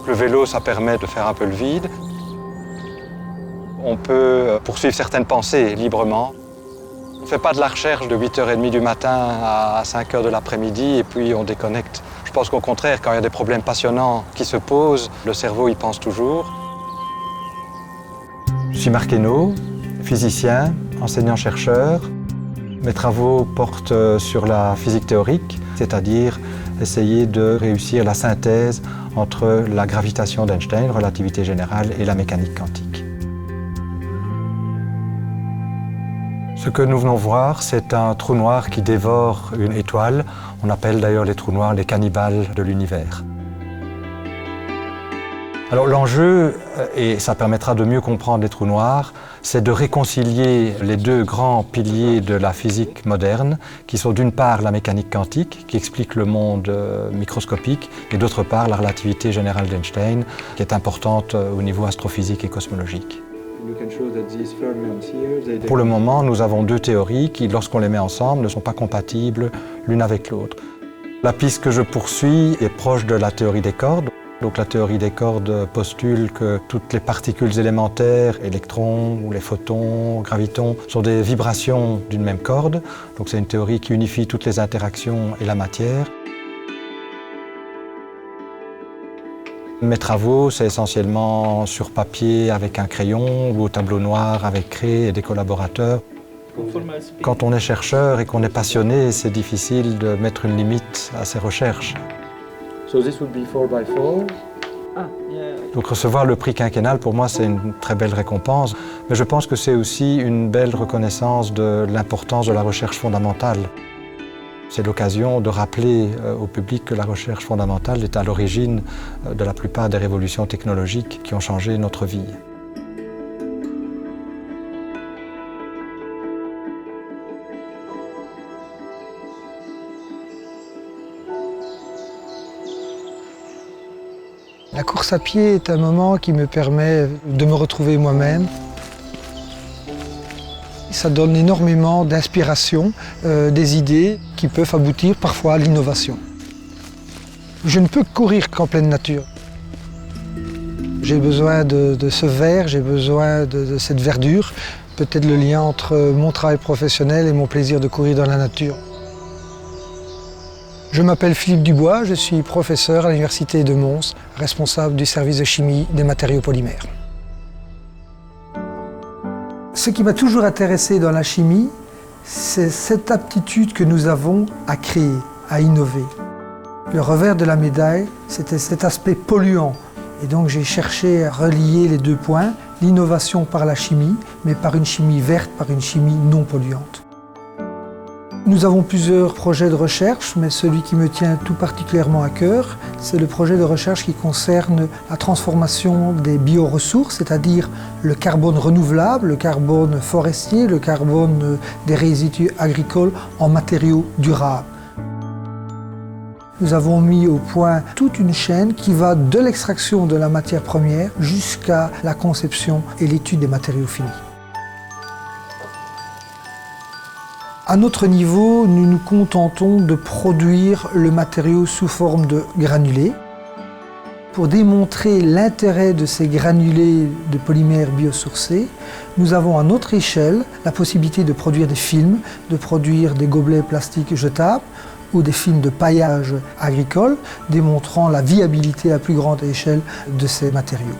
Le vélo, ça permet de faire un peu le vide. On peut poursuivre certaines pensées librement. On ne fait pas de la recherche de 8h30 du matin à 5h de l'après-midi et puis on déconnecte. Je pense qu'au contraire, quand il y a des problèmes passionnants qui se posent, le cerveau y pense toujours. Je suis Marc Hainaut, physicien, enseignant-chercheur. Mes travaux portent sur la physique théorique, c'est-à-dire essayer de réussir la synthèse entre la gravitation d'Einstein, relativité générale, et la mécanique quantique. Ce que nous venons voir, c'est un trou noir qui dévore une étoile. On appelle d'ailleurs les trous noirs les cannibales de l'univers. Alors l'enjeu, et ça permettra de mieux comprendre les trous noirs, c'est de réconcilier les deux grands piliers de la physique moderne, qui sont d'une part la mécanique quantique, qui explique le monde microscopique, et d'autre part la relativité générale d'Einstein, qui est importante au niveau astrophysique et cosmologique. Pour le moment, nous avons deux théories qui, lorsqu'on les met ensemble, ne sont pas compatibles l'une avec l'autre. La piste que je poursuis est proche de la théorie des cordes. Donc la théorie des cordes postule que toutes les particules élémentaires, électrons ou les photons, gravitons, sont des vibrations d'une même corde. Donc c'est une théorie qui unifie toutes les interactions et la matière. Mes travaux, c'est essentiellement sur papier avec un crayon ou au tableau noir avec craie et des collaborateurs. Quand on est chercheur et qu'on est passionné, c'est difficile de mettre une limite à ses recherches. Donc recevoir le prix quinquennal, pour moi, c'est une très belle récompense. Mais je pense que c'est aussi une belle reconnaissance de l'importance de la recherche fondamentale. C'est l'occasion de rappeler au public que la recherche fondamentale est à l'origine de la plupart des révolutions technologiques qui ont changé notre vie. La course à pied est un moment qui me permet de me retrouver moi-même. Ça donne énormément d'inspiration, des idées qui peuvent aboutir parfois à l'innovation. Je ne peux courir qu'en pleine nature. J'ai besoin de ce vert, j'ai besoin de cette verdure, peut-être le lien entre mon travail professionnel et mon plaisir de courir dans la nature. Je m'appelle Philippe Dubois, je suis professeur à l'Université de Mons, responsable du service de chimie des matériaux polymères. Ce qui m'a toujours intéressé dans la chimie, c'est cette aptitude que nous avons à créer, à innover. Le revers de la médaille, c'était cet aspect polluant. Et donc j'ai cherché à relier les deux points, l'innovation par la chimie, mais par une chimie verte, par une chimie non polluante. Nous avons plusieurs projets de recherche, mais celui qui me tient tout particulièrement à cœur, c'est le projet de recherche qui concerne la transformation des bioressources, c'est-à-dire le carbone renouvelable, le carbone forestier, le carbone des résidus agricoles en matériaux durables. Nous avons mis au point toute une chaîne qui va de l'extraction de la matière première jusqu'à la conception et l'étude des matériaux finis. À notre niveau, nous nous contentons de produire le matériau sous forme de granulés. Pour démontrer l'intérêt de ces granulés de polymères biosourcés, nous avons à notre échelle la possibilité de produire des films, de produire des gobelets plastiques jetables ou des films de paillage agricole, démontrant la viabilité à plus grande échelle de ces matériaux.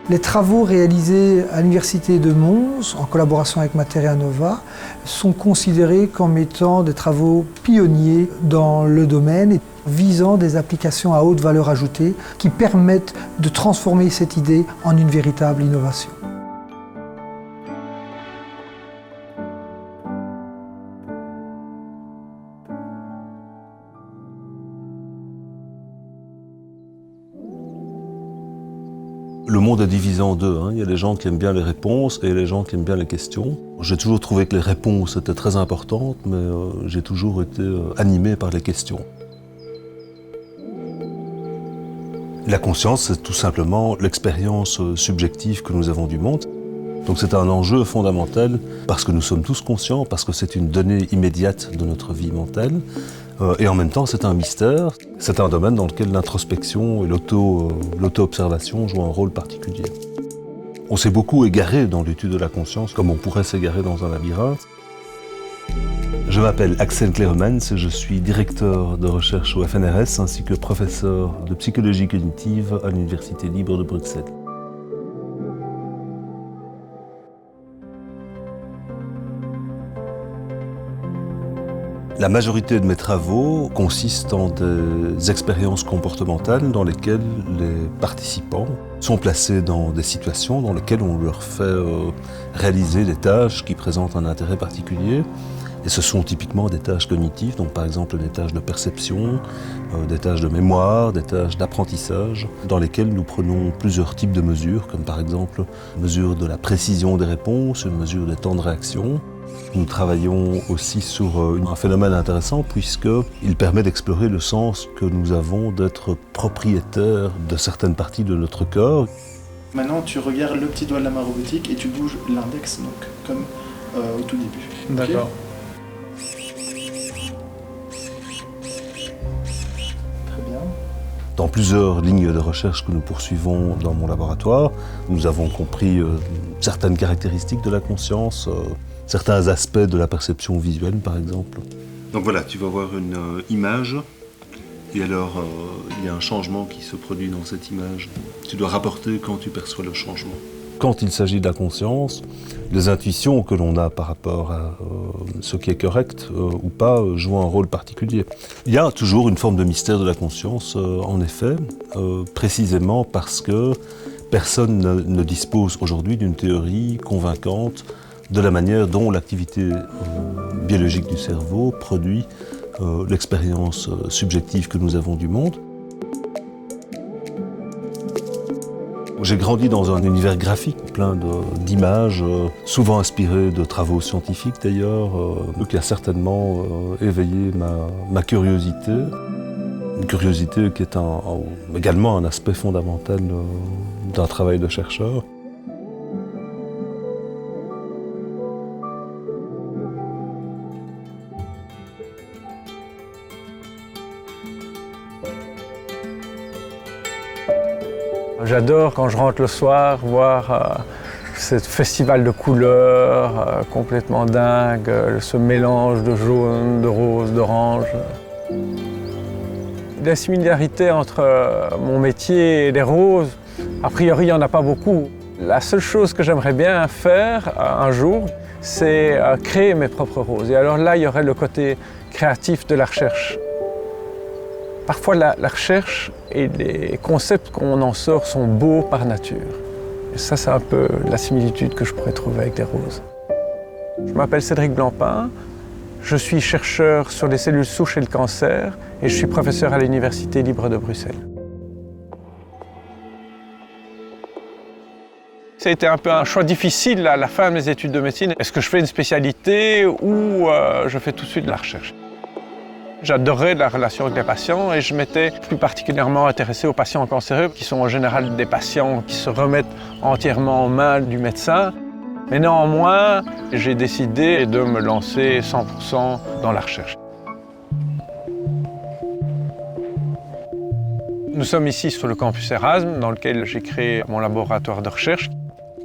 Les travaux réalisés à l'Université de Mons, en collaboration avec Materia Nova, sont considérés comme étant des travaux pionniers dans le domaine, visant des applications à haute valeur ajoutée qui permettent de transformer cette idée en une véritable innovation. Le monde est divisé en deux. Il y a les gens qui aiment bien les réponses et les gens qui aiment bien les questions. J'ai toujours trouvé que les réponses étaient très importantes, mais j'ai toujours été animé par les questions. La conscience, c'est tout simplement l'expérience subjective que nous avons du monde. Donc c'est un enjeu fondamental parce que nous sommes tous conscients, parce que c'est une donnée immédiate de notre vie mentale. Et en même temps, c'est un mystère. C'est un domaine dans lequel l'introspection et l'auto-observation jouent un rôle particulier. On s'est beaucoup égaré dans l'étude de la conscience, comme on pourrait s'égarer dans un labyrinthe. Je m'appelle Axel Cleremans et je suis directeur de recherche au FNRS ainsi que professeur de psychologie cognitive à l'Université libre de Bruxelles. La majorité de mes travaux consistent en des expériences comportementales dans lesquelles les participants sont placés dans des situations dans lesquelles on leur fait réaliser des tâches qui présentent un intérêt particulier. Et ce sont typiquement des tâches cognitives, donc par exemple des tâches de perception, des tâches de mémoire, des tâches d'apprentissage, dans lesquelles nous prenons plusieurs types de mesures, comme par exemple une mesure de la précision des réponses, une mesure des temps de réaction. Nous travaillons aussi sur un phénomène intéressant puisqu'il permet d'explorer le sens que nous avons d'être propriétaires de certaines parties de notre corps. Maintenant, tu regardes le petit doigt de la main robotique et tu bouges l'index, donc comme au tout début. D'accord. Okay. Très bien. Dans plusieurs lignes de recherche que nous poursuivons dans mon laboratoire, nous avons compris certaines caractéristiques de la conscience, certains aspects de la perception visuelle, par exemple. Donc voilà, tu vas voir une image, et alors il y a un changement qui se produit dans cette image. Tu dois rapporter quand tu perçois le changement. Quand il s'agit de la conscience, les intuitions que l'on a par rapport à ce qui est correct ou pas jouent un rôle particulier. Il y a toujours une forme de mystère de la conscience, en effet, précisément parce que personne ne dispose aujourd'hui d'une théorie convaincante de la manière dont l'activité biologique du cerveau produit l'expérience subjective que nous avons du monde. J'ai grandi dans un univers graphique, plein d'images, souvent inspirées de travaux scientifiques d'ailleurs, qui a certainement éveillé ma curiosité. Une curiosité qui est également un aspect fondamental d'un travail de chercheur. J'adore quand je rentre le soir voir ce festival de couleurs complètement dingue, ce mélange de jaune, de rose, d'orange. La similarité entre mon métier et les roses, a priori il n'y en a pas beaucoup. La seule chose que j'aimerais bien faire un jour, c'est créer mes propres roses. Et alors là, il y aurait le côté créatif de la recherche. Parfois, la recherche et les concepts qu'on en sort sont beaux par nature. Et ça, c'est un peu la similitude que je pourrais trouver avec les roses. Je m'appelle Cédric Blancpain, je suis chercheur sur les cellules souches et le cancer et je suis professeur à l'Université libre de Bruxelles. Ça a été un peu un choix difficile à la fin de mes études de médecine. Est-ce que je fais une spécialité ou je fais tout de suite de la recherche? J'adorais la relation avec les patients et je m'étais plus particulièrement intéressé aux patients cancéreux qui sont en général des patients qui se remettent entièrement en main du médecin. Mais néanmoins, j'ai décidé de me lancer 100% dans la recherche. Nous sommes ici sur le campus Erasme dans lequel j'ai créé mon laboratoire de recherche.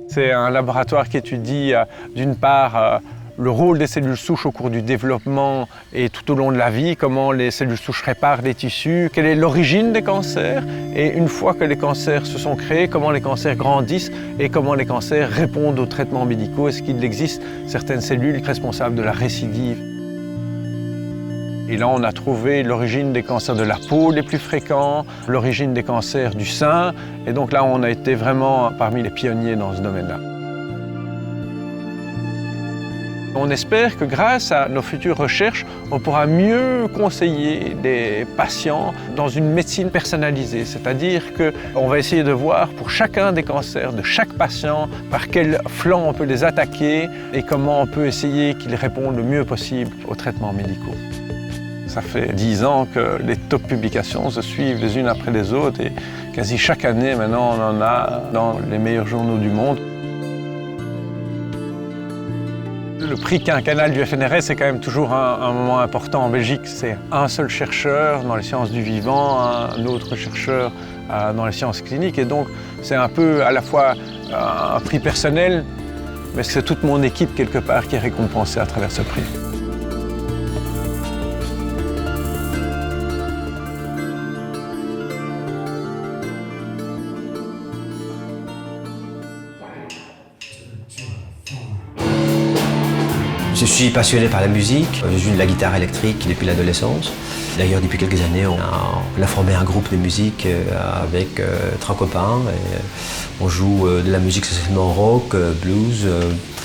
C'est un laboratoire qui étudie d'une part le rôle des cellules souches au cours du développement et tout au long de la vie, comment les cellules souches réparent les tissus, quelle est l'origine des cancers, et une fois que les cancers se sont créés, comment les cancers grandissent et comment les cancers répondent aux traitements médicaux. Est-ce qu'il existe certaines cellules responsables de la récidive? Et là, on a trouvé l'origine des cancers de la peau les plus fréquents, l'origine des cancers du sein, et donc là, on a été vraiment parmi les pionniers dans ce domaine-là. On espère que grâce à nos futures recherches, on pourra mieux conseiller les patients dans une médecine personnalisée. C'est-à-dire qu'on va essayer de voir pour chacun des cancers de chaque patient par quel flanc on peut les attaquer et comment on peut essayer qu'ils répondent le mieux possible aux traitements médicaux. Ça fait 10 ans que les top publications se suivent les unes après les autres et quasi chaque année maintenant on en a dans les meilleurs journaux du monde. Le prix quinquennal du FNRS, c'est quand même toujours un moment important en Belgique. C'est un seul chercheur dans les sciences du vivant, un autre chercheur dans les sciences cliniques. Et donc, c'est un peu à la fois un prix personnel, mais c'est toute mon équipe quelque part qui est récompensée à travers ce prix. Je suis passionné par la musique, je joue de la guitare électrique depuis l'adolescence. D'ailleurs, depuis quelques années, on a formé un groupe de musique avec 3 copains. Et on joue de la musique essentiellement rock, blues.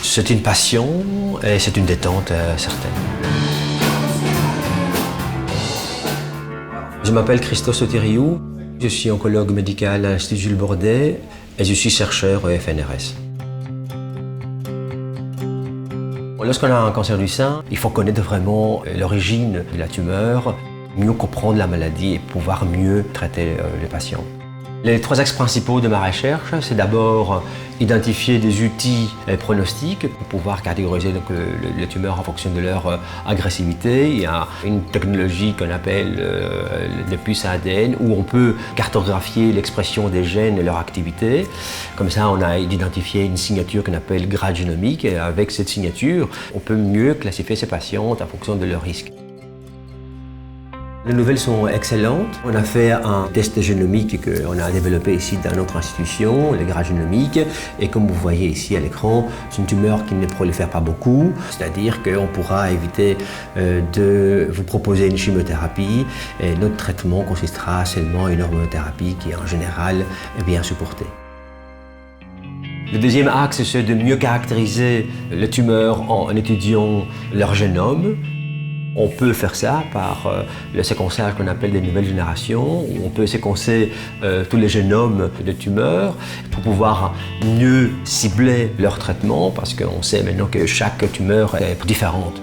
C'est une passion et c'est une détente certaine. Je m'appelle Christophe Sotiriou, je suis oncologue médical à l'Institut Jules Bordet et je suis chercheur au FNRS. Lorsqu'on a un cancer du sein, il faut connaître vraiment l'origine de la tumeur, mieux comprendre la maladie et pouvoir mieux traiter les patients. Les 3 axes principaux de ma recherche, c'est d'abord identifier des outils pronostiques pour pouvoir catégoriser les tumeurs en fonction de leur agressivité. Il y a une technologie qu'on appelle les puces ADN où on peut cartographier l'expression des gènes et leur activité. Comme ça, on a identifié une signature qu'on appelle grade génomique et avec cette signature, on peut mieux classifier ces patientes en fonction de leur risque. Les nouvelles sont excellentes. On a fait un test génomique qu'on a développé ici dans notre institution, les grades génomiques. Et comme vous voyez ici à l'écran, c'est une tumeur qui ne prolifère pas beaucoup. C'est-à-dire qu'on pourra éviter de vous proposer une chimiothérapie. Et notre traitement consistera seulement à une hormonothérapie qui en général est bien supportée. Le deuxième axe, c'est de mieux caractériser les tumeurs en étudiant leur génome. On peut faire ça par le séquençage qu'on appelle des nouvelles générations, où on peut séquencer tous les génomes de tumeurs pour pouvoir mieux cibler leur traitement, parce qu'on sait maintenant que chaque tumeur est différente.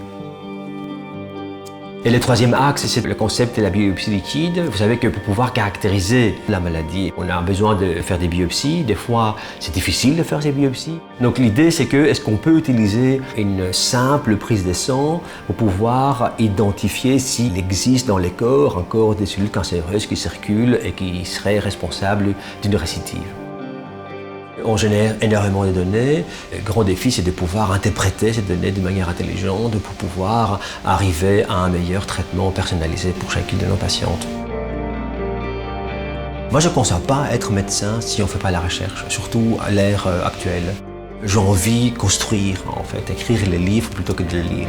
Et le troisième axe, c'est le concept de la biopsie liquide. Vous savez que pour pouvoir caractériser la maladie, on a besoin de faire des biopsies. Des fois, c'est difficile de faire ces biopsies. Donc l'idée, c'est que est-ce qu'on peut utiliser une simple prise de sang pour pouvoir identifier s'il existe dans les corps encore des cellules cancéreuses qui circulent et qui seraient responsables d'une récidive. On génère énormément de données. Le grand défi, c'est de pouvoir interpréter ces données de manière intelligente pour pouvoir arriver à un meilleur traitement personnalisé pour chacune de nos patientes. Moi, je ne pense pas être médecin si on ne fait pas la recherche, surtout à l'ère actuelle. J'ai envie de construire, en fait, écrire les livres plutôt que de les lire.